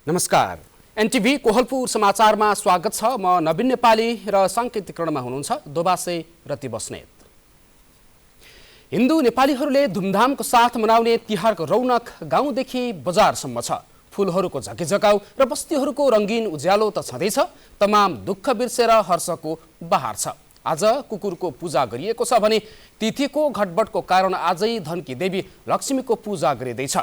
नमस्कार। एनटिभी कोहलपुर समाचारमा स्वागत छ। म नवीन नेपाली र सांकेतिकरणमा हुनुहुन्छ दोबासे रति बस्नेत। हिन्दू नेपालीहरूले धुमधामको साथ मनाउने तिहारको रौनक गाउँदेखि बजारसम्म छ। फूलहरूको झकेझकाउ र बस्तीहरूको रंगीन उज्यालो त छँदैछ, तमाम दुःख बिर्सेर हर्षको बहार छ। आज कुकुरको पूजा गरिएको छ भने तिथिको घटबडको कारण आजै धनकी देवी लक्ष्मीको पूजा गरिँदैछ।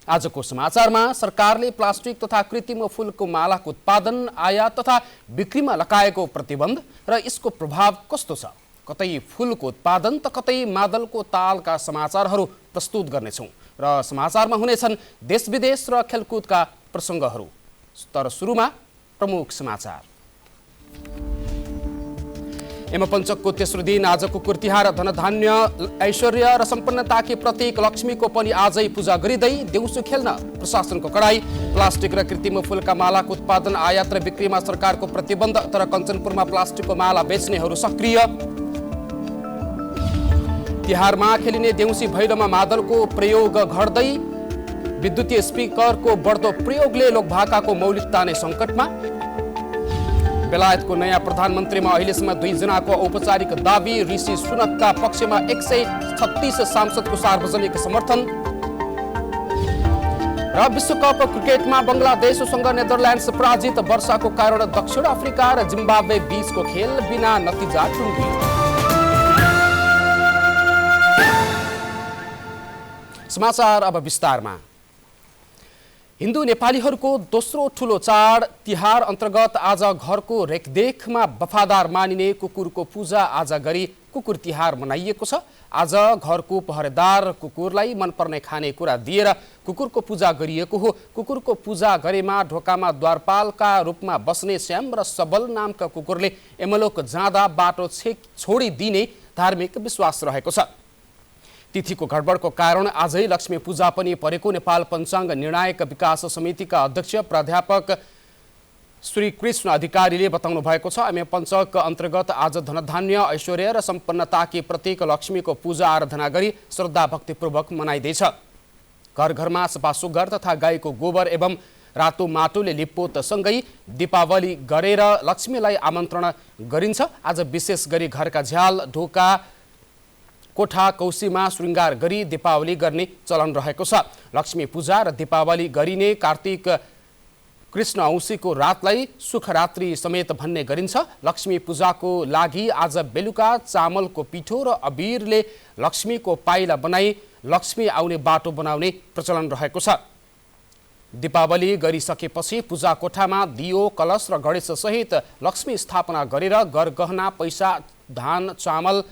आजको समाचारमा सरकारले प्लास्टिक तथा कृत्रिम फूलको मालाको उत्पादन, आयात तथा बिक्रीमा लगाएको प्रतिबन्ध र यसको प्रभाव कस्तो छ, कतै फूलको उत्पादन त कतै मादलको तालका समाचारहरू प्रस्तुत गर्नेछौँ र समाचारमा हुनेछन् देश विदेश र खेलकुदका प्रसङ्गहरू। तर सुरुमा प्रमुख समाचार। यमपञ्चकको तेस्रो दिन आज कुकुर तिहार धनधान्य, ऐश्वर्य र सम्पन्नताकी प्रतीक लक्ष्मीको पनि आजै पूजा गरिँदै देउसो खेल्न प्रशासनको कडाई। प्लास्टिक र कृत्रिम फूलका मालाको उत्पादन, आयात र बिक्रीमा सरकारको प्रतिबन्ध, तर कञ्चनपुरमा प्लास्टिकको माला बेच्नेहरू सक्रिय। तिहारमा खेलिने देउसी भैलोमा मादलको प्रयोग घट्दै, विद्युतीय स्पिकरको बढ्दो प्रयोगले लोकभाकाको मौलिकता नै सङ्कटमा। बेलायतको नयाँ प्रधानमन्त्रीमा अहिलेसम्म 2 जनाको औपचारिक दाबी, ऋषि सुनकका पक्षमा 136 सांसदको सार्वजनिक समर्थन। र विश्वकप क्रिकेटमा बङ्गलादेशसँग नेदरल्यान्ड्स पराजित, वर्षाको कारण दक्षिण अफ्रिका र जिम्बाब्वे बीचको खेल बिना नतिजा टुङ्गियो। समाचार अब विस्तारमा। हिन्दू नेपालीहरूको दोस्रो ठुलो चाड तिहार अन्तर्गत आज घरको रेखदेखमा वफादार मानिने कुकुरको पूजा आज गरी कुकुर तिहार मनाइएको छ। आज घरको पहरेदार कुकुरलाई मनपर्ने खानेकुरा दिएर कुकुरको पूजा गरिएको हो। कुकुरको पूजा गरेमा ढोकामा द्वारपालका रूपमा बस्ने श्याम र सबल नामका कुकुरले यमलोक जाँदा बाटो छोडिदिने धार्मिक विश्वास रहेको छ। तिथिको गडबडको कारण आजै लक्ष्मी पूजा पनि परेको नेपाल पञ्चाङ्ग निर्णायक विकास समितिका अध्यक्ष प्राध्यापक श्री कृष्ण अधिकारीले बताउनु भएको छ। यमपञ्चक अन्तर्गत आज धनधान्य, ऐश्वर्य र सम्पन्नताकी प्रतीक लक्ष्मीको पूजा आराधना गरी श्रद्धा भक्तिपूर्वक मनाइँदैछ। घर घरमा सफासुग्घर तथा गाईको गोबर एवं रातो माटोले लिप्पोतसँगै दीपावली गरेर लक्ष्मीलाई आमन्त्रण गरिन्छ। आज विशेष गरी घरका झ्याल, ढोका, कोठा, कौसीमा श्रृङ्गार गरी दीपावली गर्ने चलन रहेको छ। लक्ष्मी पूजा र दीपावली गरिने कार्तिक कृष्ण औँसीको रातलाई सुखरात्रि समेत भन्ने गरिन्छ। लक्ष्मी पूजाको लागि आज बेलुका चामलको पिठो र अबिरले लक्ष्मीको पाइला बनाई लक्ष्मी आउने बाटो बनाउने प्रचलन रहेको छ। दीपावली गरिसकेपछि पूजा कोठामा दियो, कलश र गणेश सहित लक्ष्मी स्थापना गरेर गरगहना, पैसा, धान, चामल,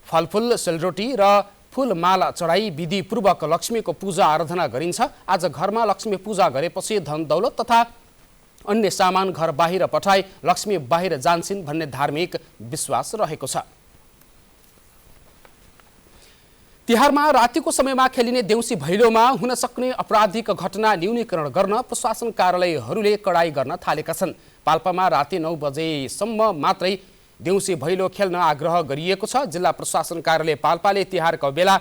फलफुल, सेलरोटी र फूलमाला चढाई विधिपूर्वक लक्ष्मीको पूजा आराधना गरिन्छ। आज घरमा लक्ष्मी पूजा गरेपछि धन दौलत तथा अन्य सामान घर बाहिर पठाई लक्ष्मी बाहिर जान्छन् भन्ने धार्मिक विश्वास रहेको छ। तिहारमा रातिको समयमा खेलिने देउसी भैलोमा हुन सक्ने आपराधिक घटना न्यूनीकरण गर्न प्रशासन कार्यालयहरूले कडाई गर्न थालेका छन्। पाल्पामा राति 9 बजेसम्म मात्रै देउसी भैलो खेल्न आग्रह गरिएको छ। जिल्ला प्रशासन कार्यालय पाल्पाले तिहारको बेला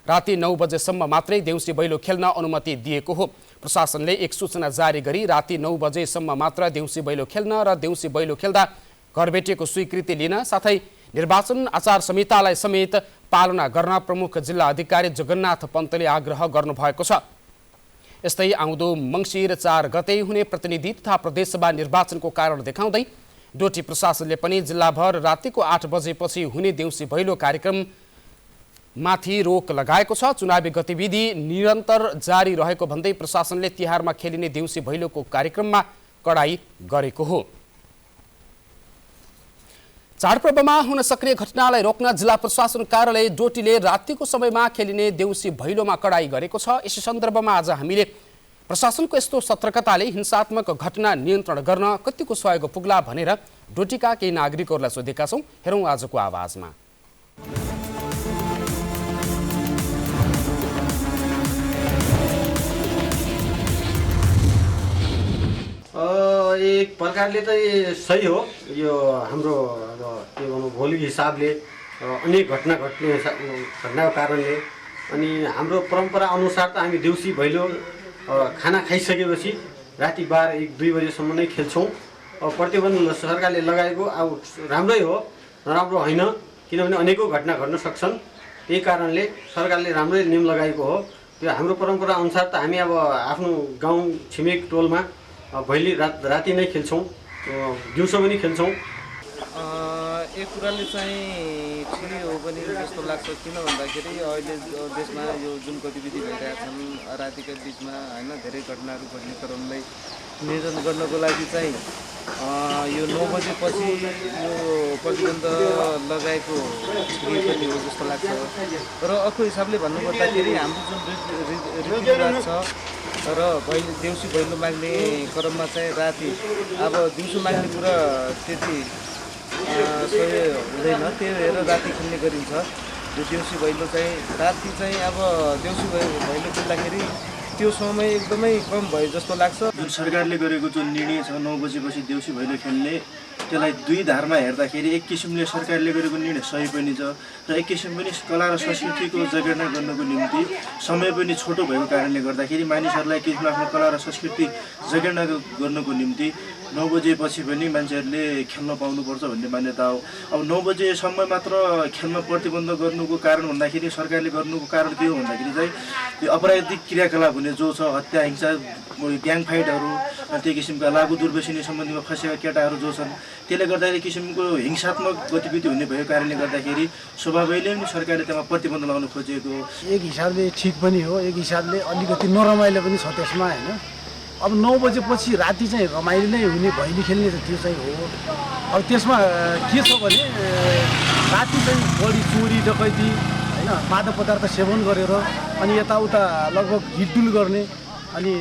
राति 9 बजेसम्म मात्रै देउसी भैलो खेल्न अनुमति दिएको हो। प्रशासनले एक सूचना जारी गरी राति 9 बजेसम्म मात्र देउसी भैलो खेल्न र देउसी भैलो खेल्दा घरबेटीको स्वीकृति लिन साथै निर्वाचन आचार संहितालाई समेत पालना गर्न प्रमुख जिल्ला अधिकारी जगन्नाथ पन्तले आग्रह गर्नुभएको छ। यस्तै आउँदो मङ्सिर 4 गते हुने प्रतिनिधि तथा प्रदेशसभा निर्वाचनको कारण देखाउँदै डोटी प्रशासनले पनि जिल्लाभर रातिको 8 बजेपछि हुने देउसी भैलो कार्यक्रम माथि रोक लगाएको छ। चुनावी गतिविधि निरन्तर जारी रहेको भन्दै प्रशासनले तिहारमा खेलिने देउसी भैलोको कार्यक्रममा कडाई गरेको हो। चाडपर्वमा हुन सक्ने घटनालाई रोक्न जिल्ला प्रशासन कार्यालय डोटीले रातिको समयमा खेलिने देउसी भैलोमा कडाई गरेको छ। यस सन्दर्भमा आज हामीले प्रशासनको यस्तो सतर्कताले हिंसात्मक घटना नियन्त्रण गर्न कतिको सहयोग पुग्ला भनेर डोटीका केही नागरिकहरूलाई सोधेका छौँ। हेरौँ आजको आवाजमा। एक प्रकारले त सही हो। यो हाम्रो अब के भनौँ भोलिको हिसाबले अनेक घटनाको कारणले अनि हाम्रो परम्परा अनुसार त हामी देउसी भैलो खाना खाइसकेपछि राति 12-1-2 बजेसम्म नै खेल्छौँ। प्रतिबन्ध सरकारले लगाएको अब राम्रै हो, नराम्रो होइन, किनभने अनेकौँ घटना घट्न सक्छन्। त्यही कारणले सरकारले राम्रै नियम लगाएको हो। त्यो हाम्रो परम्परा अनुसार त हामी अब आफ्नो गाउँ छिमेक टोलमा भैली राति नै खेल्छौँ, दिउँसो पनि खेल्छौँ। एक कुराले चाहिँ ठिकै हो पनि जस्तो लाग्छ, किन भन्दाखेरि अहिले देशमा यो जुन गतिविधि भइरहेका छन् रातिका बिचमा होइन, धेरै घटनाहरू घट्ने क्रमलाई नियन्त्रण गर्नको लागि चाहिँ यो 9 बजेपछि यो प्रतिबन्ध लगाएको ठिकै पनि हो जस्तो लाग्छ। र अर्को हिसाबले भन्नुपर्दाखेरि हाम्रो जुन रीतिरिवाज छ र देउसी भैलो माग्ने क्रममा चाहिँ राति अब दिउँसो माग्ने कुरा त्यति सही हुँदैन, त्यही भएर राति खेल्ने गरिन्छ। यो देउसी भैलो चाहिँ राति चाहिँ अब देउसी भैलो खेल्दाखेरि त्यो समय एकदमै कम भयो जस्तो लाग्छ। जुन सरकारले गरेको जुन निर्णय छ 9 बजेपछि देउसी भैलो खेल्ने, त्यसलाई दुई धारमा हेर्दाखेरि एक किसिमले सरकारले गरेको निर्णय सही पनि छ र एक किसिम पनि कला र संस्कृतिको जगेर्ना गर्नको निम्ति समय पनि छोटो भएको कारणले गर्दाखेरि मानिसहरूलाई किसिमले आफ्नो कला र संस्कृति जगेर्ना गर्नको निम्ति 9 बजेपछि पनि मान्छेहरूले खेल्न पाउनुपर्छ भन्ने मान्यता हो। अब 9 बजेसम्म मात्र खेल्न प्रतिबन्ध गर्नुको कारण भन्दाखेरि सरकारले गर्नुको कारण के हो भन्दाखेरि चाहिँ यो अपराधिक क्रियाकलाप हुने जो छ, हत्या हिंसा ग्याङ फाइटहरू, त्यो किसिमका लागु दुर्व्यसनी सम्बन्धीमा फँसेका केटाहरू जो छन्, त्यसले गर्दाखेरि किसिमको हिंसात्मक गतिविधि हुने भएको कारणले गर्दाखेरि स्वाभाविकले पनि सरकारले त्यसमा प्रतिबन्ध लगाउन खोजेको हो। एक हिसाबले ठिक पनि हो, एक हिसाबले अलिकति नरमाइलो पनि छ त्यसमा होइन। अब 9 बजेपछि राति चाहिँ रमाइलो नै हुने भैली खेल्ने त्यो चाहिँ हो। अब त्यसमा के छ भने राति चाहिँ बढी चोरी डकैती होइन, मादक पदार्थ सेवन गरेर अनि यताउता लगभग हिडडुल गर्ने अनि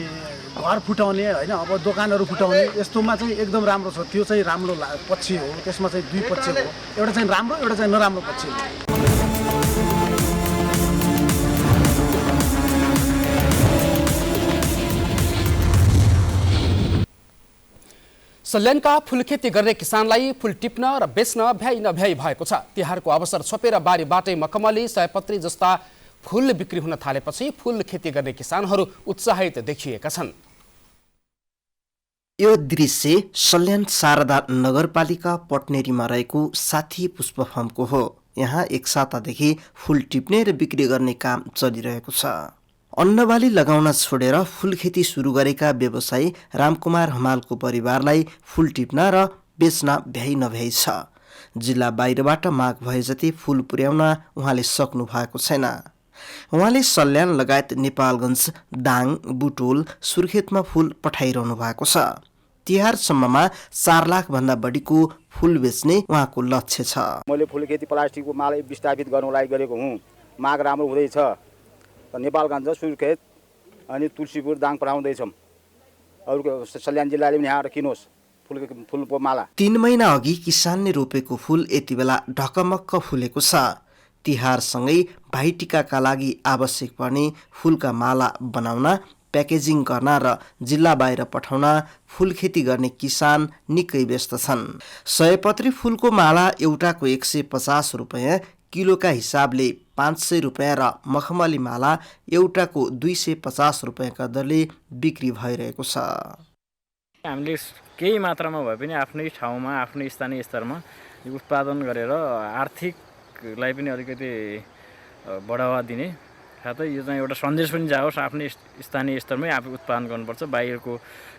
घर फुटाउने होइन, अब दोकानहरू फुटाउने, यस्तोमा चाहिँ एकदम राम्रो छ। त्यो चाहिँ राम्रो पक्ष हो, त्यसमा चाहिँ दुई पक्ष हो, एउटा चाहिँ राम्रो एउटा चाहिँ नराम्रो पक्ष हो। सल्यानका फूल खेती गर्ने किसानलाई फूल टिप्न र बेच्न भ्याइ नभ्याइ भएको छ। तिहारको अवसर छोपेर बारीबाटै मखमली, सयपत्री जस्ता फूल बिक्री हुन थालेपछि फूल खेती गर्ने किसानहरू उत्साहित देखिएका छन्। यो दृश्य सल्यान शारदा नगरपालिका पटनेरीमा रहेको साथी पुष्प फार्मको हो। यहाँ एक सातादेखि फूल टिप्ने र बिक्री गर्ने काम चलिरहेको छ। अन्नबाली लगाउन छोडेर फूल खेती सुरु गरेका व्यवसायी रामकुमार हमालको परिवारलाई फूल टिप्न र बेच्न भ्याइ नभ्याइ छ। जिल्ला बाहिरबाट माग भए जति फूल पुर्याउन उहाँले सक्नु भएको छैन। उहाँले सल्यान लगायत नेपालगञ्ज, दाङ, बुटोल, सुर्खेतमा फूल पठाइरहनु भएको छ। तिहारसम्ममा 4 लाख भन्दा बढीको फूल बेच्ने उहाँको लक्ष्य छ। मैले फूल खेती प्लास्टिकको माल विस्थापित गर्नको लागि गरेको हुँ। माग राम्रो हुँदैछ। नेपालगञ्ज, सुर्खेत अनि तुलसीपुर, दाङ पठाउँदैछौँ। अरू सल्यान जिल्लाले पनि यहाँ किनोस् फूलको माला। 3 महिना अघि किसानले रोपेको फूल यति बेला ढकमक्क फुलेको छ। तिहारसँगै भाइटिकाका लागि आवश्यक पर्ने फूलका माला बनाउन, प्याकेजिङ गर्न र जिल्ला बाहिर पठाउन फूल खेती गर्ने किसान निकै व्यस्त छन्। सयपत्री फूलको माला एउटाको 150 रुपियाँ, किलोका हिसाबले 500 रुपियाँ र मखमली माला एउटाको 250 रुपियाँका दरले बिक्री भइरहेको छ। हामीले केही मात्रामा भए पनि आफ्नै ठाउँमा, आफ्नै स्थानीय स्तरमा उत्पादन गरेर आर्थिकलाई पनि अलिकति बढावा दिने साथै यो चाहिँ एउटा सन्देश पनि जाओस्, आफ्नै स्थानीय स्तरमै आफू उत्पादन गर्नुपर्छ, बाहिरको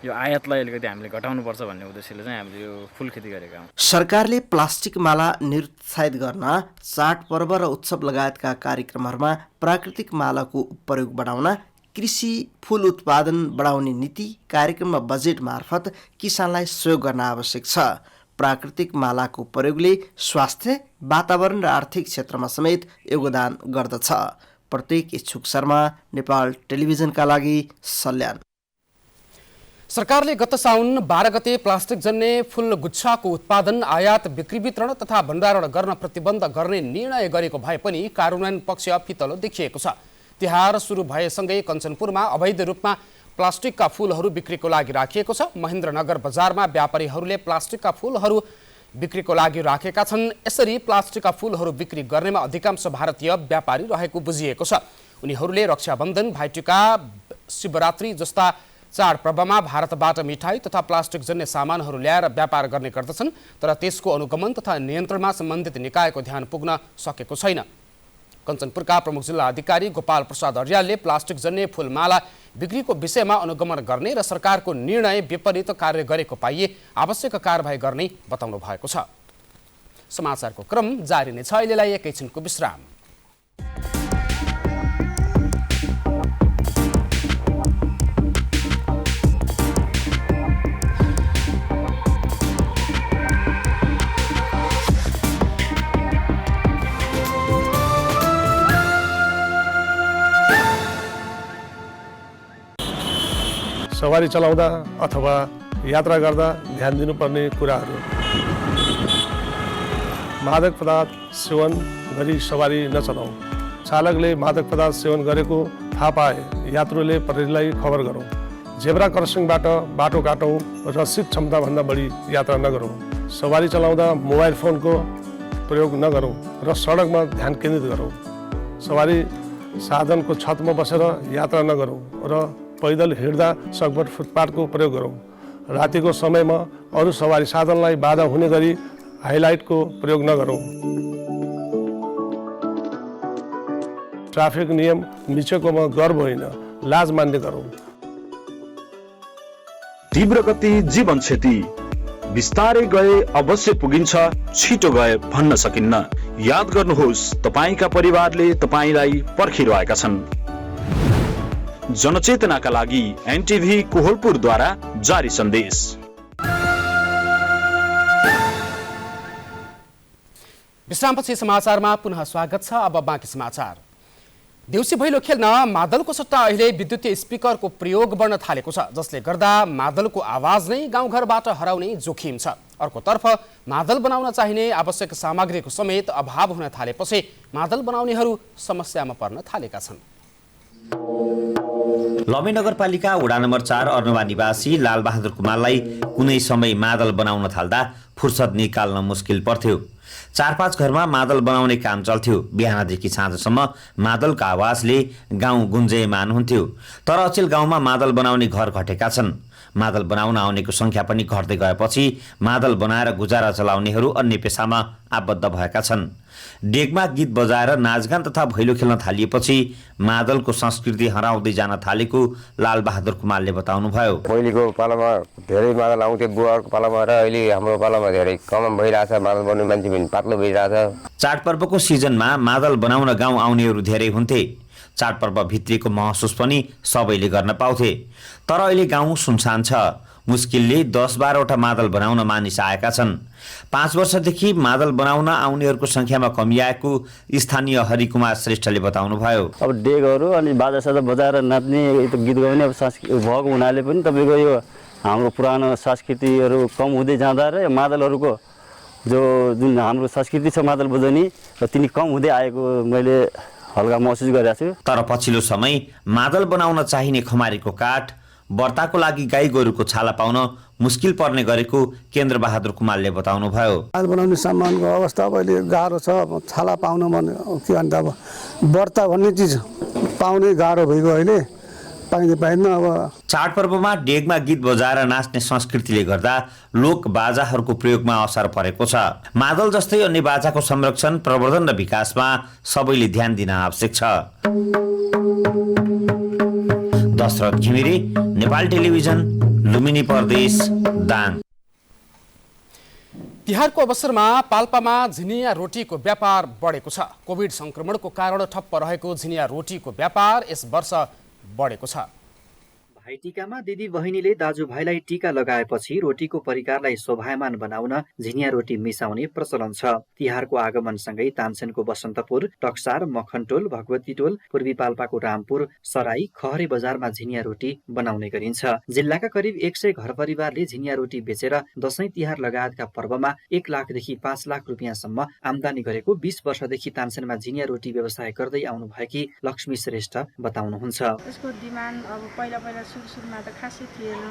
यो आयातलाई अलिकति हामीले घटाउनुपर्छ भन्ने उद्देश्यले चाहिँ हामीले यो फूल खेती गरेका हौँ। सरकारले प्लास्टिक माला निरुत्साहित गर्न चाडपर्व र उत्सव लगायतका कार्यक्रमहरूमा प्राकृतिक मालाको प्रयोग बढाउन, कृषि फूल उत्पादन बढाउने नीति कार्यक्रममा बजेट मार्फत किसानलाई सहयोग गर्न आवश्यक छ। प्राकृतिक मालाको प्रयोगले स्वास्थ्य, वातावरण र आर्थिक क्षेत्रमा समेत योगदान गर्दछ। प्रत्येक इच्छुक शर्मा, नेपाल टेलिभिजनका लागि सल्यान। सरकारले गत साउन 12 गते प्लास्टिक जन्य फूल गुच्छाको उत्पादन, आयात, बिक्री, वितरण तथा भण्डारण गर्न प्रतिबन्ध गर्ने निर्णय गरेको भए पनि कार्यान्वयन पक्ष फितलो देखिएको छ। तिहार सुरु भएसँगै कञ्चनपुरमा अवैध रूपमा प्लास्टिकका फूलहरू बिक्रीको लागि राखिएको छ। महेन्द्रनगर बजारमा व्यापारीहरूले प्लास्टिकका फूलहरू बिक्रीको लागि राखेका छन्। यसरी प्लास्टिकका फूलहरू बिक्री गर्नेमा अधिकांश भारतीय व्यापारी रहेको बुझिएको छ। उनीहरूले रक्षाबन्धन, भाइटिका, शिवरात्रि जस्ता चाडपर्वमा भारतबाट मिठाई तथा प्लास्टिक जन्य सामानहरू ल्याएर व्यापार गर्ने गर्दछन्, तर त्यसको अनुगमन तथा नियन्त्रणमा सम्बन्धित निकायको ध्यान पुग्न सकेको छैन। कञ्चनपुरका प्रमुख जिल्ला अधिकारी गोपाल प्रसाद अर्यालले प्लास्टिक जन्य फुलमाला बिक्रीको विषयमा अनुगमन गर्ने र सरकारको निर्णय विपरीत कार्य गरेको पाइए आवश्यक कारबाही गर्ने बताउनु भएको छ। समाचारको क्रम जारी नै छ। अहिलेलाई एकैछिनको विश्राम। सवारी चलाउँदा अथवा यात्रा गर्दा ध्यान दिनुपर्ने कुराहरू। मादक पदार्थ सेवन गरी सवारी नचलाऊ। चालकले मादक पदार्थ सेवन गरेको थाहा पाए यात्रुले प्रहरीलाई खबर गरौँ। जेब्रा क्रसिङबाट बाटो काटौँ र सिट क्षमताभन्दा बढी यात्रा नगरौँ। सवारी चलाउँदा मोबाइल फोनको प्रयोग नगरौँ र सडकमा ध्यान केन्द्रित गरौँ। सवारी साधनको छतमा बसेर यात्रा नगरौँ र पैदल हिँड्दा सकभर फुटपाथको प्रयोग गरौँ। रातिको समयमा अरू सवारी साधनलाई बाधा हुने गरी हाइलाइटको प्रयोग नगरौँ। ट्राफिक नियम मिचेकोमा गर्व होइन, लाज मान्ने गरौँ। तीव्र गति जीवन क्षति। बिस्तारै गए अवश्य पुगिन्छ, छिटो गए भन्न सकिन्न। याद गर्नुहोस्, तपाईका परिवारले तपाईलाई पर्खिरहेका छन्। जनचेतनाका लागि एनटिभी कोहलपुरद्वारा जारी सन्देश। विश्रामपछि समाचारमा पुनः स्वागत छ। अब बाँकी समाचार। देउसी भैलो खेल्न मादलको सट्टा अहिले विद्युतीय स्पिकरको प्रयोग बढ्न थालेको छ, जसले गर्दा मादलको आवाज नै गाउँघरबाट हराउने जोखिम छ। अर्कोतर्फ मादल बनाउन चाहिने आवश्यक सामग्रीको समेत अभाव हुन थालेपछि मादल बनाउनेहरू समस्यामा पर्न थालेका छन्। लमे नगरपालिका वडा नम्बर 4 अर्नुवा निवासी लालबहादुर कुमारलाई कुनै समय मादल बनाउन थाल्दा फुर्सद निकाल्न मुस्किल पर्थ्यो। 4-5 घरमा मादल बनाउने काम चल्थ्यो। बिहानदेखि साँझसम्म मादलको आवाजले गाउँ गुन्जयमान हुन्थ्यो। तर अचेल गाउँमा मादल बनाउने घर घटेका छन्। मादल बनाउन आउनेको सङ्ख्या पनि घट्दै गएपछि मादल बनाएर गुजारा चलाउनेहरू अन्य पेसामा आबद्ध भएका छन्। डेगमा गीत बजाएर नाचगान तथा भैलो खेल्न थालिएपछि मादलको संस्कृति हराउँदै जान थालेको लालबहादुर कुमारले बताउनुभयो। पहिलेको पालामा धेरै मादल आउँथ्यो बुवाहरूको पालामा र अहिले हाम्रो पालामा धेरै कम भइरहेछ। मादल बनाउने मान्छे पनि पातलो भइरहेछ। चाडपर्वको सिजनमा मादल बनाउन गाउँ आउनेहरू धेरै हुन्थे। चाडपर्व भित्रीको महसुस पनि सबैले गर्न पाउँथे। तर अहिले गाउँ सुनसान छ। मुस्किलले 10-12वटा मादल बनाउन मानिस आएका छन्। 5 वर्षदेखि मादल बनाउन आउनेहरूको सङ्ख्यामा कमी आएको स्थानीय हरिकुमार श्रेष्ठले बताउनुभयो। अब डेगहरू अनि बाजासाजा बजाएर नाच्ने गीत गाउने अब भएको हुनाले पनि तपाईँको यो हाम्रो पुरानो संस्कृतिहरू कम हुँदै जाँदा र मादलहरूको जुन हाम्रो संस्कृति छ मादल बजाउने तिनी कम हुँदै आएको मैले हल्का महसुस गरेको छु। तर पछिल्लो समय मादल बनाउन चाहिने खमारीको काठ, व्रतको लागि गाई गोरुको छाला पाउन मुस्किल पर्ने गरेको केन्द्र बहादुर कुमारले बताउनुभयो। मादल बनाउने सामानको अवस्था अब अहिले गाह्रो छ। अब छाला पाउन भने के भन्छ, अब व्रत भन्ने चिज पाउनै गाह्रो भइगयो। अहिले पाइँदैन। अब चाडपर्वमा डेगमा गीत बजाएर नाच्ने संस्कृतिले गर्दा लोक बाजाहरूको प्रयोगमा असर परेको छ। मादल जस्तै अन्य बाजाको संरक्षण, प्रवर्धन र विकासमा सबैले ध्यान दिन आवश्यक छ। दशरथ घिमिरे, नेपाल टेलिभिजन, लुम्बिनी प्रदेश, दाङ। तिहारको अवसरमा पाल्पामा झिनिया रोटीको व्यापार बढेको छ। कोभिड संक्रमणको कारण ठप्प रहेको झिनिया रोटीको व्यापार यस वर्ष बढेको छ। भाइटिकामा दिदी बहिनीले दाजुभाइलाई टीका लगाएपछि रोटीको परिकारलाई शोभायमान बनाउन झिनिया रोटी मिसाउने प्रचलन छ। तिहारको आगमनसँगै तानसेनको बसन्तपुर, टक्सार, मखनटोल, भगवतीटोल, पूर्वी पाल्पाको रामपुर, सराई, खहरे बजारमा झिनिया रोटी बनाउने गरिन्छ। जिल्लाका करिब 100 घर परिवारले झिनिया रोटी बेचेर दशैं तिहार लगायतका पर्वमा 1 लाखदेखि 5 लाख रुपियाँसम्म आमदानी गरेको 20 वर्षदेखि तानसेनमा झिनिया रोटी व्यवसाय गर्दै आउनुभएकी लक्ष्मी श्रेष्ठ बताउनुहुन्छ। यसको डिमान्ड अब पहिला सुरुमा त खासै थिएन,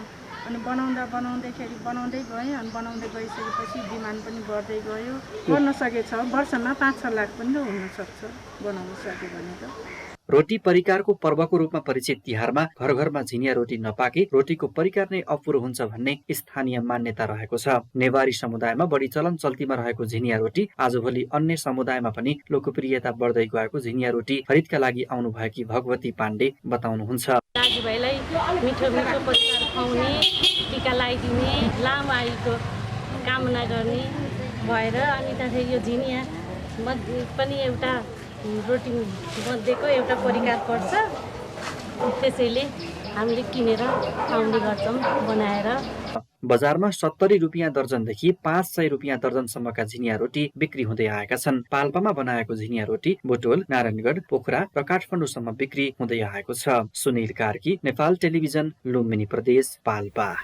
अनि बनाउँदाखेरि बनाउँदै गएँ, अनि बनाउँदै गइसकेपछि डिमान्ड पनि बढ्दै गयो। गर्न सकेछ वर्षमा 5-6 लाख पनि हुन सक्छ बनाउन सक्यो भने त। रोटी परिकारको पर्वको रूपमा परिचित तिहारमा घर घरमा झिनिया रोटी नपाके रोटीको परिकार नै अपुरो हुन्छ भन्ने स्थानीय मान्यता रहेको छ। नेवारी समुदायमा बढी चलन चल्तीमा रहेको झिनिया रोटी आजभोलि अन्य समुदायमा पनि लोकप्रियता बढ्दै गएको झिनिया रोटी खरिदका लागि आउनुभएकी भगवती पाण्डे बताउनुहुन्छ। दाजुभाइलाई मिठो मिठो परिकार खुवाउने, टिका लगाइदिने, लामो आयुको कामना गर्ने भएर अनि त्यहाँदेखि यो झिनिया पनि एउटा रोटी मध्येको एउटा परिकार पर्छ। त्यसैले हामीले किनेर खुवाउने गर्छौँ बनाएर। बजारमा 70 रुपियाँ दर्जनदेखि 500 रुपियाँ दर्जनसम्मका झिनिया रोटी बिक्री हुँदै आएका छन्। पाल्पामा बनाएको झिनिया रोटी बुटोल, नारायणगढ, पोखरा र काठमाडौँसम्म बिक्री हुँदै आएको छ। सुनिल कार्की, नेपाल टेलिभिजन, लुम्बिनी प्रदेश, पाल्पा।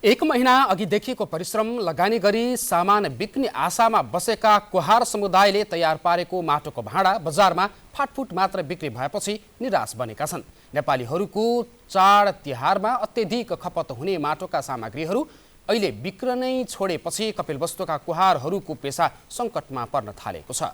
1 महिना अघि देखिएको परिश्रम लगानी गरी सामान बिक्ने आशामा बसेका कोहार समुदायले तयार पारेको माटोको भाँडा बजारमा फाटफुट मात्र बिक्री भएपछि निराश बनेका छन्। नेपालीहरूको चाड तिहारमा अत्यधिक खपत हुने माटोका सामग्रीहरू अहिले बिक्र नै छोडेपछि कपिलवस्तुका कोहारहरूको पेसा सङ्कटमा पर्न थालेको छ।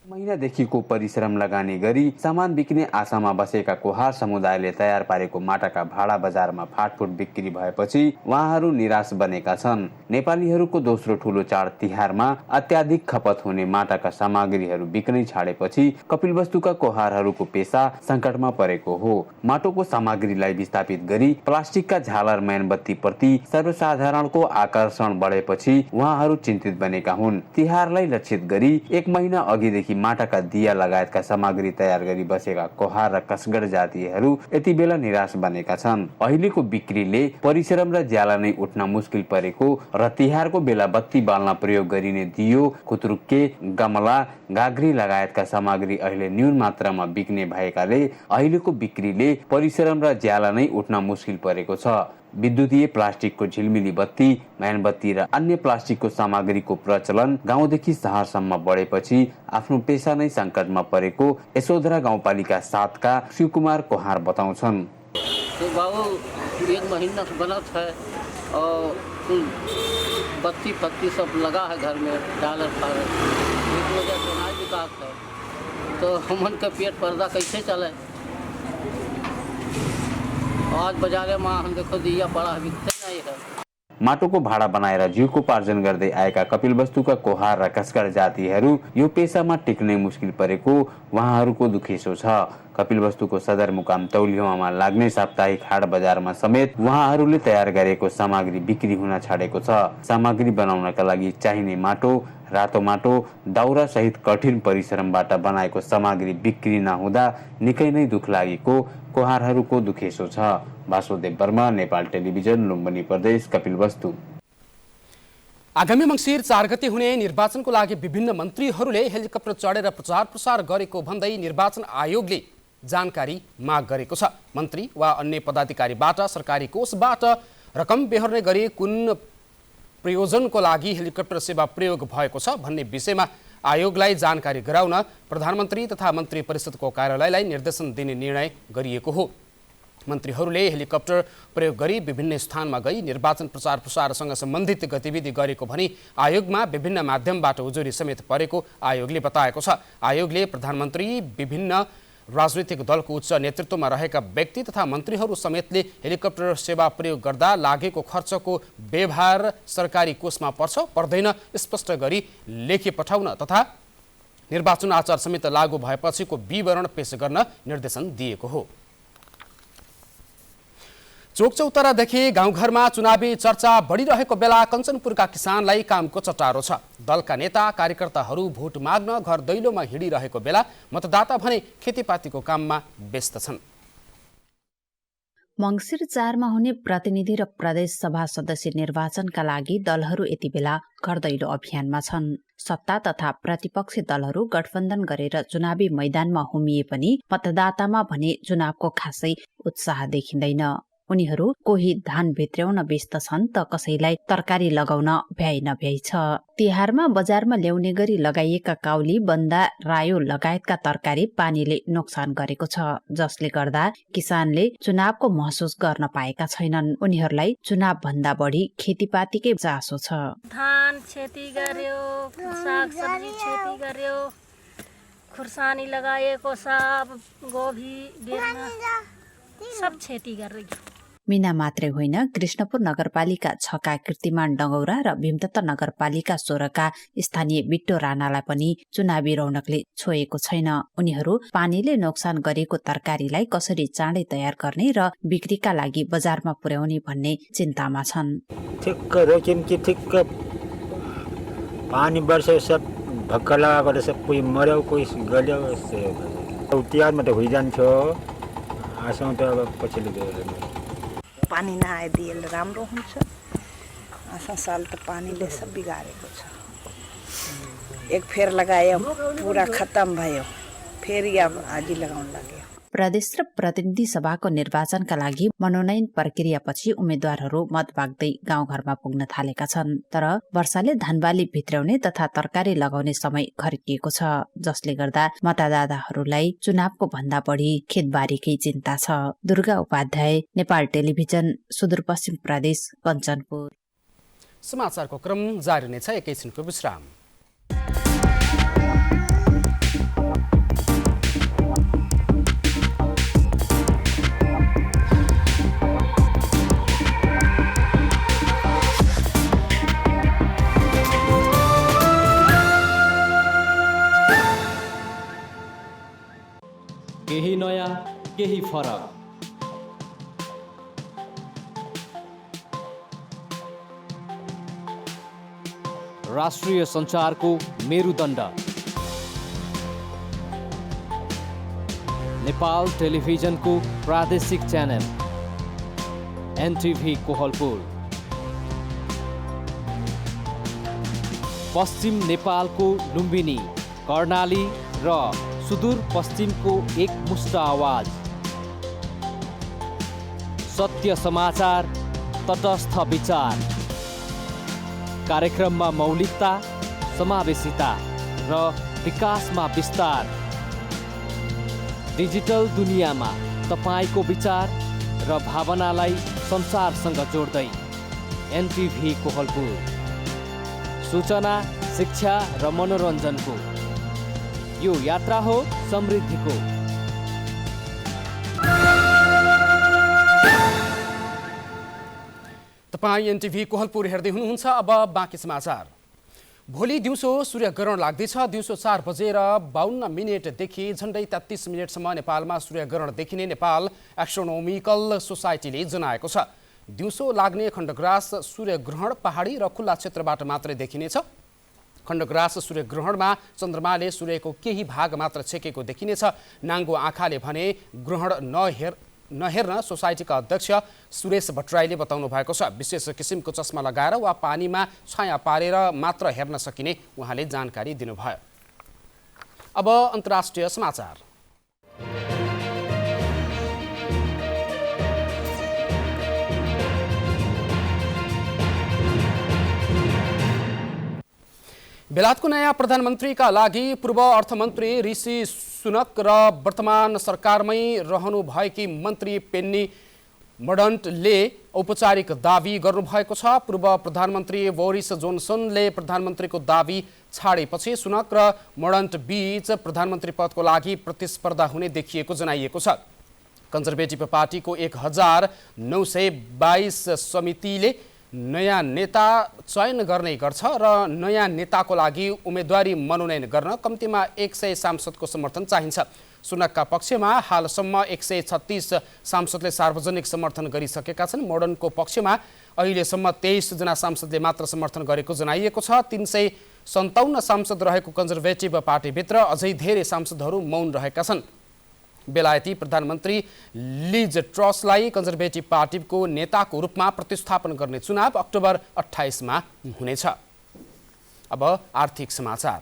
महिनादेखिको परिश्रम लगानी गरी सामान बिक्ने आशामा बसेका कोहार समुदायले तयार पारेको माटाका भाडा बजारमा फाटफुट बिक्री भएपछि उहाँहरू निराश बनेका छन्। नेपालीहरूको दोस्रो ठूलो चाड तिहारमा अत्याधिक खपत हुने माटाका सामग्रीहरू बिक्नै छाडेपछि कपिलवस्तुका कोहारहरूको पेसा सङ्कटमा परेको हो। माटोको सामग्रीलाई विस्थापित गरी प्लास्टिकका झालर मेणबत्ती प्रति सर्वसाधारणको आकर्षण बढेपछि उहाँहरू चिन्तित बनेका हुन्। तिहारलाई लक्षित गरी 1 महिना अघिदेखि माटाका दिया लगायतका सामग्री तयार गरी बसेका कोहार र कसगढ जातिहरू यति बेला निराश बनेका छन्। अहिलेको बिक्रीले परिश्रम र ज्याला नै उठ्न मुस्किल परेको र तिहारको बेला बत्ती बाल्न प्रयोग गरिने दियो, खुतरुक्के, गमला, गाग्री लगायतका सामग्री अहिले न्यून मात्रामा बिक्ने भएकाले अहिलेको बिक्रीले परिश्रम र ज्याला नै उठ्न मुस्किल परेको छ। विद्युतीय प्लास्टिकको झिलमिली बत्ती, मेणबत्ती र अन्य प्लास्टिकको सामग्रीको प्रचलन गाउँदेखि शहरसम्म बढेपछि आफ्नो पेसा नै सङ्कटमा परेको यशोधरा गाउँपालिका 7 का शिवकुमार कोहार बताउँछन्। तो बाबू 1 महीना से बना है और बत्ती पत्ती सब लगा है घर में, डालर फालर, इस वजह से अनाज विकास है तो हमन का पेट पर्दा कैसे चले। आज बजारे में हम देखो दिया पड़ा बिकते नहीं है। माटोको भाडा बनाएर जीवकोपार्जन गर्दै आएका कपिलवस्तुका कोहार र कसगढ जातिहरू यो पेसामा टिक्नै मुस्किल परेको उहाँहरूको दुखेसो छ। कपिलवस्तुको सदरमुकाम तौलियामा लाग्ने साप्ताहिक हाट बजारमा समेत उहाँहरूले तयार गरेको सामग्री बिक्री हुन छाडेको छ। सामग्री बनाउनका लागि चाहिने माटो, रातो माटो, दाउरा सहित कठिन परिश्रमबाट बनाएको सामग्री बिक्री नहुँदा निकै नै दुख लागेको कोहारहरूको दुखेसो छ। वासुदेव वर्मा, नेपाल टेलिभिजन, लुम्बिनी प्रदेश, कपिलवस्तु। आगामी मङ्सिर 4 गते हुने निर्वाचनको लागि विभिन्न मन्त्रीहरूले हेलिकप्टर चढेर प्रचार प्रसार गरेको भन्दै निर्वाचन आयोगले जानकारी माग गरेको छ। मन्त्री वा अन्य पदाधिकारीबाट सरकारी कोषबाट रकम बेहोर्ने गरी कुन प्रयोजनको लागि हेलिकप्टर सेवा प्रयोग भएको छ भन्ने विषयमा आयोगलाई जानकारी गराउन प्रधानमन्त्री तथा मन्त्री परिषदको कार्यालयलाई निर्देशन दिने निर्णय गरिएको हो। मन्त्रीहरूले हेलिकप्टर प्रयोग गरी विभिन्न स्थानमा गई निर्वाचन प्रचार प्रसारसँग सम्बन्धित गतिविधि गरेको भनी आयोगमा विभिन्न माध्यमबाट उजुरी समेत परेको आयोगले बताएको छ। आयोगले प्रधानमन्त्री, विभिन्न राजनीतिक दलको उच्च नेतृत्वमा रहेका व्यक्ति तथा मन्त्रीहरू समेतले हेलिकप्टर सेवा प्रयोग गर्दा लागेको खर्चको व्यवहार सरकारी कोषमा पर्छ पर्दैन स्पष्ट गरी लेखी पठाउन तथा निर्वाचन आचार संहिता लागू भएपछिको विवरण पेश गर्न निर्देशन दिएको हो। चोकचौतारादेखि गाउँघरमा चुनावी चर्चा बढिरहेको बेला कञ्चनपुरका किसानलाई कामको चटारो छ। दलका नेता कार्यकर्ताहरू भोट माग्न घर दैलोमा हिँडिरहेको बेला मतदाता भने खेतीपातीको काममा व्यस्त छन्। मङ्सिर 4 मा हुने प्रतिनिधि र प्रदेश सभा सदस्य निर्वाचनका लागि दलहरू यति बेला घर दैलो अभियानमा छन्। सत्ता तथा प्रतिपक्षी दलहरू गठबन्धन गरेर चुनावी मैदानमा हुमिए पनि मतदातामा भने चुनावको खासै उत्साह देखिँदैन। उनीहरू कोही धान भित्र्याउन व्यस्त छन् त कसैलाई तरकारी लगाउन भ्याइ नभ्याइ छ। तिहारमा बजारमा ल्याउने गरी लगाइएका काउली, बन्दा, रायो लगायतका तरकारी पानीले नोक्सान गरेको छ, जसले गर्दा किसानले चुनावको महसुस गर्न पाएका छैनन्। उनीहरूलाई चुनाव भन्दा बढी खेतीपातीकै चासो छ। धान खेती गर्यो, सागसब्जी खेती गर्यो, खुर्सानी लगाएको छ, अब गोभी बेर्ना सब खेती गरेको। मिना मात्रै होइन, कृष्णपुर नगरपालिका 6 का कीर्तिमान डङ्गौरा र भीमतत्व नगरपालिका 16 का स्थानीय बिट्टो राणालाई पनि चुनावी रौनकले छोएको छैन। उनीहरू पानीले नोक्सान गरेको तरकारीलाई कसरी चाँडै तयार गर्ने र बिक्रीका लागि बजारमा पुर्याउने भन्ने चिन्तामा छन्। ठिक्क रोक्यौँ कि ठिक्क पानी वर्षे सब भक्क लगाएको रहेछ, कोही मर्यो कोही गल्यो। तिहारमा त भइजान्थ्यो, आसौँ त अब पछिल्लो पानी नआइदिए राम्रो हुन्छ। आसा साल त पानीले सब बिगारेको छ। एक फेर लगायो पुरा खत्म भयो, फेरि अब आजी लगाउन लाग्यो। प्रदेश र प्रतिनिधि सभाको निर्वाचनका लागि मनोनयन प्रक्रियापछि उम्मेद्वारहरू मत माग्दै गाउँघरमा पुग्न थालेका छन्। तर वर्षाले धानबाली भित्राउने तथा तरकारी लगाउने समय घरिकिएको छ, जसले गर्दा मतदाताहरूलाई चुनावको भन्दा बढी खेतबारीकै चिन्ता छ। दुर्गा उपाध्याय, नेपाल टेलिभिजन, सुदूरपश्चिम प्रदेश, कञ्चनपुर। समाचारको क्रम जारी नै छ, एकैछिनको विश्राम। केही नयाँ केही फरक, राष्ट्रिय सञ्चारको मेरुदण्ड नेपाल टेलिभिजनको प्रादेशिक च्यानल एनटिभी कोहलपुर, पश्चिम नेपालको लुम्बिनी, कर्णाली र सुदूर पश्चिमको एक मुष्ट आवाज, सत्य समाचार, तटस्थ विचार, कार्यक्रममा मौलिकता, समावेशिता र विकासमा विस्तार, डिजिटल दुनियाँमा तपाईको विचार र भावनालाई संसारसँग जोड्दै एनटिभी कोहलपुर, सूचना, शिक्षा र मनोरञ्जनको यो यात्रा हो समृद्धिको। तपाईँ एनटिभी कोहलपुर हेर्दै हुनुहुन्छ। अब बाँकी समाचार। भोलि दिउँसो सूर्यग्रहण लाग्दैछ। दिउँसो 4 बजेर 52 मिनेटदेखि झन्डै 33 मिनेटसम्म नेपालमा सूर्यग्रहण देखिने नेपाल एस्ट्रोनोमिकल सोसाइटीले जनाएको छ। दिउँसो लाग्ने खण्डग्रास सूर्यग्रहण पहाडी र खुल्ला क्षेत्रबाट मात्रै देखिनेछ। खण्डग्रास सूर्यग्रहणमा चन्द्रमाले सूर्यको केही भाग मात्र छेकेको देखिनेछ। नाङ्गो आँखाले भने ग्रहण नहेर्न सोसाइटीका अध्यक्ष सुरेश भट्टराईले बताउनु भएको छ। विशेष किसिमको चस्मा लगाएर वा पानीमा छाया पारेर मात्र हेर्न सकिने उहाँले जानकारी दिनुभयो। अब अन्तर्राष्ट्रिय समाचार। बेलायतको नयाँ प्रधानमन्त्रीका लागि पूर्व अर्थमन्त्री ऋषि सुनक र वर्तमान सरकारमै रहनुभएकी मन्त्री पेन्नी मर्डन्टले औपचारिक दावी गर्नुभएको छ। पूर्व प्रधानमन्त्री बोरिस जोन्सनले प्रधानमन्त्रीको दावी छाडेपछि सुनक र मर्डन्ट बीच प्रधानमन्त्री पदको लागि प्रतिस्पर्धा हुने देखिएको जनाइएको छ। कन्जर्भेटिभ पार्टीको 1922 समितिले नयाँ नेता चयन गर्ने गर्छ र नयाँ नेताको लागि उम्मेदवारी मनोनयन गर्न कम्तीमा 100 सांसदको समर्थन चाहिन्छ। सुनकका पक्षमा हालसम्म 136 सांसदले सार्वजनिक समर्थन गरिसकेका छन्। मोडर्नको पक्षमा अहिलेसम्म 23 जना सांसदले मात्र समर्थन गरेको जनाइएको छ। 357 सांसद रहेको कन्जर्भेटिभ पार्टीभित्र अझै धेरै सांसदहरू मौन रहेका छन्। बेलायती प्रधानमन्त्री लिज ट्रसलाई कन्जर्भेटिभ पार्टीको नेताको रूपमा प्रतिस्थापन गर्ने चुनाव अक्टोबर 28 मा हुनेछ। अब आर्थिक समाचार।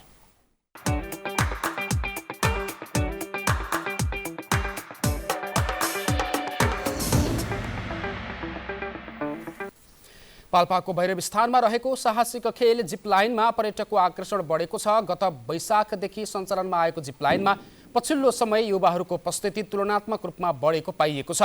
पाल्पाको भैरवस्थानमा रहेको साहसिक खेल जिपलाइनमा पर्यटकको आकर्षण बढेको छ। गत वैशाखदेखि सञ्चालनमा आएको जिपलाइनमा पछिल्लो समय युवाहरूको उपस्थिति तुलनात्मक रूपमा बढेको पाइएको छ।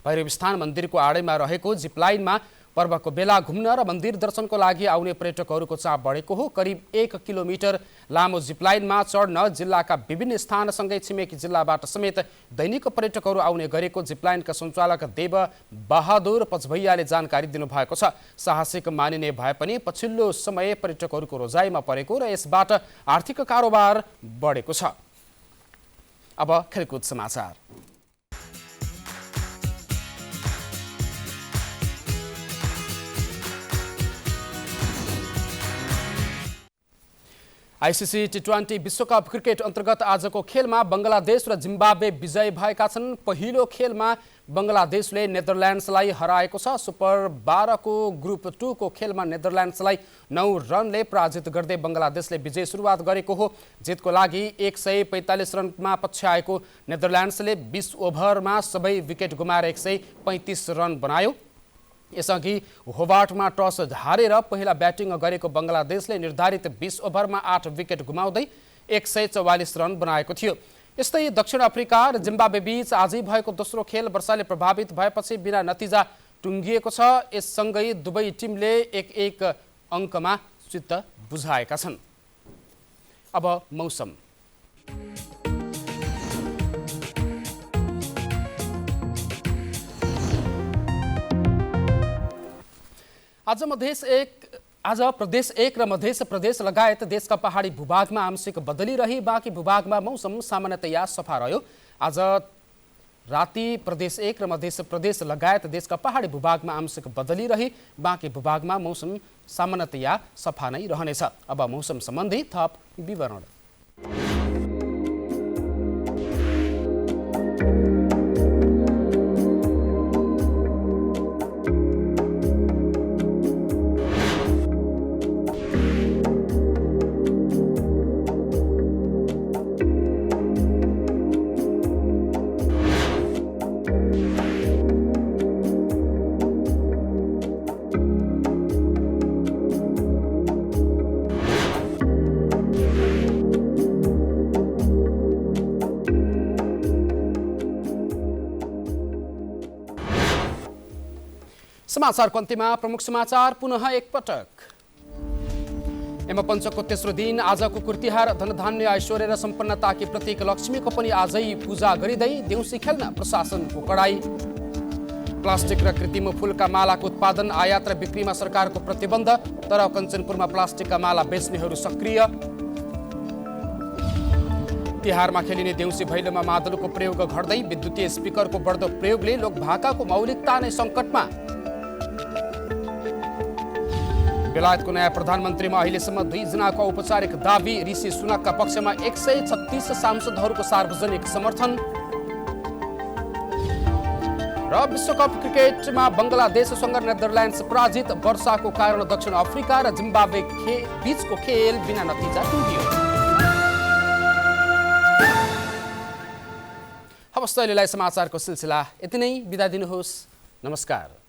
भैरवस्थान मन्दिरको आडैमा रहेको जिपलाइनमा पर्वको बेला घुम्न र मन्दिर दर्शनको लागि आउने पर्यटकहरूको चाप बढेको हो। करिब 1 किलोमिटर लामो जिपलाइनमा चढ्न जिल्लाका विभिन्न स्थानसँगै छिमेकी जिल्लाबाट समेत दैनिक पर्यटकहरू आउने गरेको जिपलाइनका सञ्चालक देव बहादुर पचभैयाले जानकारी दिनुभएको छ। साहसिक मानिने भए पनि पछिल्लो समय पर्यटकहरूको रोजाइमा परेको र यसबाट आर्थिक कारोबार बढेको छ। अब खेलकुद समाचार। आइसिसी टी20 विश्वकप क्रिकेट अन्तर्गत आजको खेलमा बङ्गलादेश र जिम्बाब्वे विजयी भएका छन्। पहिलो खेलमा बङ्गलादेशले नेदरल्यान्ड्सलाई हराएको छ। सुपर 12 को ग्रुप 2 को खेलमा नेदरल्यान्ड्सलाई 9 रनले पराजित गर्दै बङ्गलादेशले विजय सुरुवात गरेको हो। जितको लागि 145 रनमा पछ्याएको नेदरल्यान्ड्सले 20 ओभरमा सबै विकेट गुमाएर 135 रन बनायो। यसअघि होबार्टमा टस हारेर पहिला ब्याटिङ गरेको बङ्गलादेशले निर्धारित 20 ओभरमा 8 विकेट गुमाउँदै 144 रन बनाएको थियो। यस्तै दक्षिण अफ्रिका र जिम्बाब्वे बीच आजै भएको दोस्रो खेल वर्षाले प्रभावित भएपछि बिना नतिजा टुङ्गिएको छ। यससँगै दुवै टिमले 1-1 अङ्कमा चित्त बुझाएका छन्। अब मौसम। आज प्रदेश 1 र मध्य प्रदेश लगायत देशका पहाडी भूभागमा आंशिक बदली रही बाँकी भूभागमा मौसम सामान्यतया सफा रह्यो। आज राति प्रदेश 1 र मध्य प्रदेश लगायत देशका पहाडी भूभागमा आंशिक बदली रही बाँकी भूभागमा मौसम सामान्यतया सफा नै रहनेछ। अब मौसम सम्बन्धी थप विवरण। समाचारको अन्त्यमा प्रमुख समाचार पुनः एकपटक। यमपञ्चकको तेस्रो दिन आज कुकुर तिहार धनधान्य ऐश्वर्य र सम्पन्नताकी प्रतीक लक्ष्मीको पनि आजै पूजा गरिँदै देउसी खेल्न प्रशासनको कडाई। प्लास्टिक र कृत्रिम फूलका मालाको उत्पादन आयात र बिक्रीमा सरकारको प्रतिबन्ध तर कञ्चनपुरमा प्लास्टिकका माला बेच्नेहरू सक्रिय। तिहारमा खेलिने देउसी भैलोमा मादलको प्रयोग घट्दै विद्युतीय स्पिकरको बढ्दो प्रयोगले लोकभाकाको मौलिकता नै सङ्कटमा। बेलायतको नयाँ प्रधानमन्त्रीमा अहिलेसम्म 2 जनाको औपचारिक दाबी। ऋषि सुनकका पक्षमा 136 सांसदहरूको सार्वजनिक समर्थन। र विश्वकप क्रिकेटमा बङ्गलादेशसँग नेदरल्यान्ड्स पराजित। वर्षाको कारण दक्षिण अफ्रिका र जिम्बाब्वे बीचको खेल बिना नतिजा टुङ्गियो। हवस्, अहिलेलाई समाचारको सिलसिला यति नै। बिदा दिनुहोस्। नमस्कार।